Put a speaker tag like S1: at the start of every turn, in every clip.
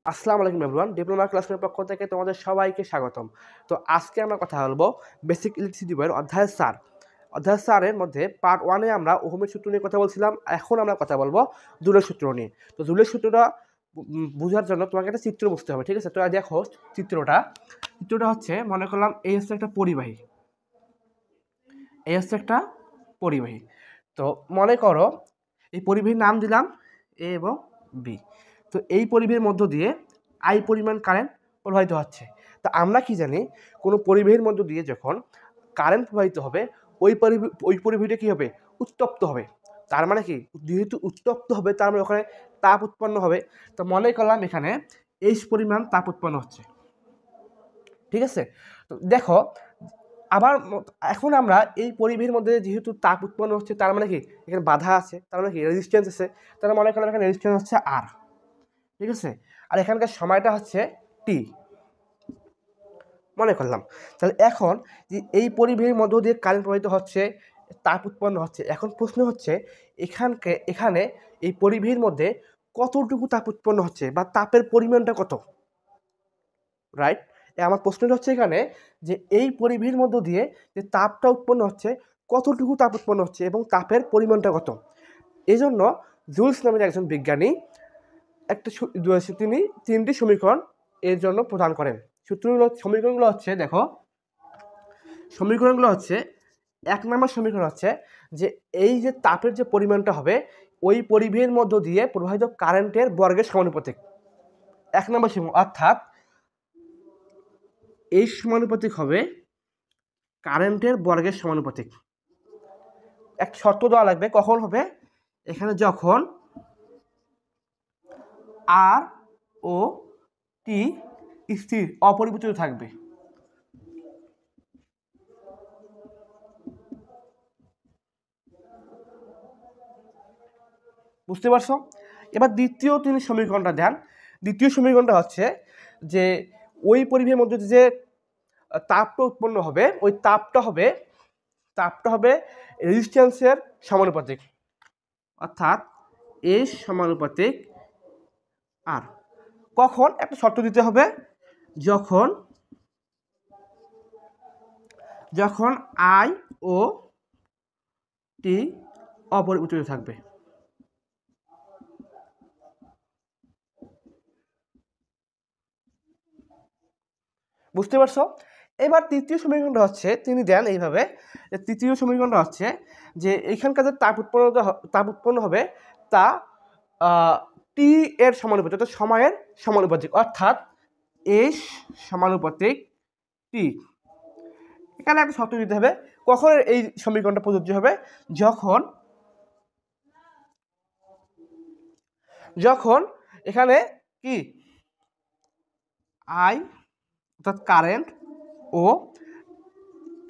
S1: আসসালামু আলাইকুম everyone, diploma ক্লাসরুমের পক্ষ থেকে তোমাদের সবাইকে স্বাগতম। তো আজকে আমরা কথা বলবো বেসিক ইলেকট্রিসিটি বইয়ের অধ্যায় 4 এর মধ্যে পার্ট 1 এ আমরা ওহমের সূত্র নিয়ে কথা বলছিলাম। এখন আমরা কথা বলবো জুলের সূত্র নিয়ে। তো জুলের সূত্রটা বোঝার জন্য তোমাকে একটা চিত্র বুঝতে হবে, ঠিক আছে? তো দেখো চিত্রটা হচ্ছে, মনে করলাম এই হচ্ছে একটা পরিবাহী, তো মনে করো এই পরিবাহীর নাম দিলাম এ এবং বি। তো এই পরিবাহীর মধ্য দিয়ে আই পরিমাণ কারেন্ট প্রবাহিত হচ্ছে। তা আমরা কি জানি, কোনো পরিবাহীর মধ্য দিয়ে যখন কারেন্ট প্রবাহিত হবে ওই পরিবাহীটা কী হবে? উত্তপ্ত হবে। তার মানে কি, যেহেতু উত্তপ্ত হবে তার মানে ওখানে তাপ উৎপন্ন হবে। তো মনে করলাম এখানে এইচ পরিমাণ তাপ উৎপন্ন হচ্ছে, ঠিক আছে? তো দেখো আবার এখন আমরা এই পরিবাহীর মধ্যে যেহেতু তাপ উৎপন্ন হচ্ছে, তার মানে কি এখানে বাধা আছে, তার মানে কি রেজিস্ট্যান্স আছে। তাহলে মনে করলাম এখানে রেজিস্ট্যান্স হচ্ছে আর, ঠিক আছে? আর এখানকার সময়টা হচ্ছে টি, মনে করলাম। তাহলে এখন যে এই পরিবাহীর মধ্য দিয়ে কারেন্ট প্রবাহিত হচ্ছে, তাপ উৎপন্ন হচ্ছে, এখন প্রশ্ন হচ্ছে এখানে এই পরিবাহীর মধ্যে কতটুকু তাপ উৎপন্ন হচ্ছে বা তাপের পরিমাণটা কত, রাইট? আমার প্রশ্নটা হচ্ছে এখানে যে এই পরিবাহীর মধ্য দিয়ে যে তাপটা উৎপন্ন হচ্ছে, কতটুকু তাপ উৎপন্ন হচ্ছে এবং তাপের পরিমাণটা কত। এই জন্য জুলস নামের একজন বিজ্ঞানী তিনি 3টি সমীকরণ এর জন্য প্রদান করেন। সমীকরণগুলো হচ্ছে, দেখো সমীকরণগুলো হচ্ছে, 1 নম্বর সমীকরণ হচ্ছে যে এই যে তাপের যে পরিমাণটা হবে ওই পরিবাহীর মধ্য দিয়ে প্রবাহিত কারেন্টের বর্গের সমানুপাতিক। 1 নম্বর সমীকরণ, অর্থাৎ এই সমানুপাতিক হবে কারেন্টের বর্গের সমানুপাতিক। এক শর্ত দেওয়া লাগবে, কখন হবে? এখানে যখন আর ও টি স্থির অপরিবর্তিত থাকবে। বুঝতে পারছো? এবার দ্বিতীয় তিনি সমীকরণটা দেন। দ্বিতীয় সমীকরণটা হচ্ছে যে ওই পরিবাহীর মধ্যে যে তাপটা উৎপন্ন হবে ওই তাপটা হবে রেজিস্ট্যান্সের সমানুপাতিক, অর্থাৎ এস সমানুপাতিক আর। কখন? একটা শর্ত দিতে হবে, যখন আই ও টি অপরিবর্তিত থাকবে। বুঝতে পারছো? এবার তৃতীয় সমীকরণটা হচ্ছে, তিনি দেন এইভাবে, তৃতীয় সমীকরণটা হচ্ছে যে এইখানকার যে তাপ উৎপন্ন হবে তা টি এর সমানুপাতিক, অর্থাৎ সময়ের সমানুপাতিক, অর্থাৎ এস সমানুপাতিক টি। এখানে একটা শর্ত দিতে হবে, কখন এই সমীকরণটা প্রযোজ্য হবে? যখন এখানে কি আই অর্থাৎ কারেন্ট ও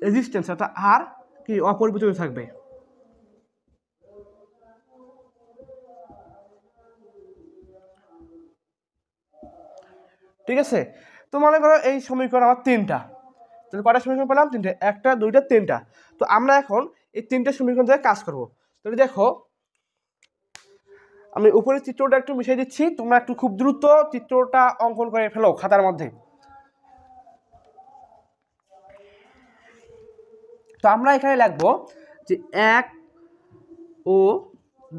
S1: রেজিস্ট্যান্স অর্থাৎ আর কি অপরিবর্তিত থাকবে। ঠিক আছে? তো মনে করো এই সমীকরণ আমার 3টা, তাহলে কয়টা সমীকরণ পেলাম? 3টে, 1টা 2টা 3টা। তো আমরা এখন এই 3টে সমীকরণ থেকে কাজ করব। তাহলে দেখো আমি উপরের চিত্রটা একটু মিশিয়ে দিচ্ছি, তোমরা একটু খুব দ্রুত চিত্রটা অঙ্কন করে ফেলো খাতার মধ্যে। তো আমরা এখানে লিখবো যে 1 ও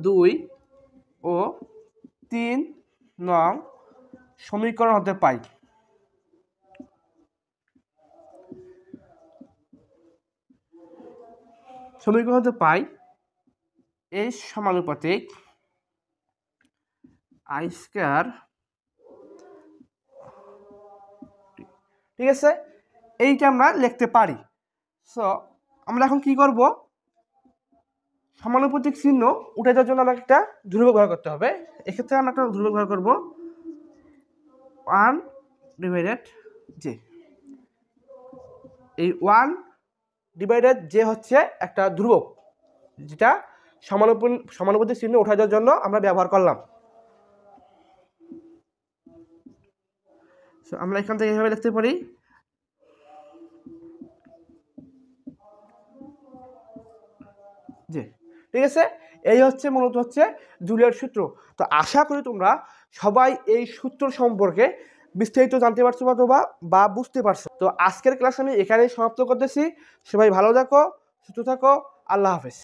S1: 2 ও 3 নং সমীকরণ হতে পাই। সমীকরণ হতে পাই এস সমানুপাতিক আই স্কয়ার, ঠিক আছে? এইটা আমরা লিখতে পারি। সো আমরা এখন কি করব? সমানুপাতিক চিহ্ন উঠে যাওয়ার জন্য আমাকে একটা ধ্রুবক ব্যবহার করতে হবে। এক্ষেত্রে আমরা একটা ধ্রুবক ব্যবহার করব 1 ডিভাইডেড জে। এই 1 ডিভাইডেড জে হচ্ছে একটা ধ্রুবক, যেটা সমানুপাতিক চিহ্ন উঠে যাওয়ার জন্য আমরা ব্যবহার করলাম। সো আমরা এখান থেকে এভাবে লিখতে পারি জে, ঠিক আছে? এই হচ্ছে মূলত হচ্ছে জুলের সূত্র। তো আশা করি তোমরা সবাই এই সূত্র সম্পর্কে বিস্তারিত জানতে পারছো বা বুঝতে পারছো। তো আজকের ক্লাস আমি এখানেই সমাপ্ত করতেছি। সবাই ভালো থাকো, সুস্থ থাকো, আল্লাহ হাফেজ।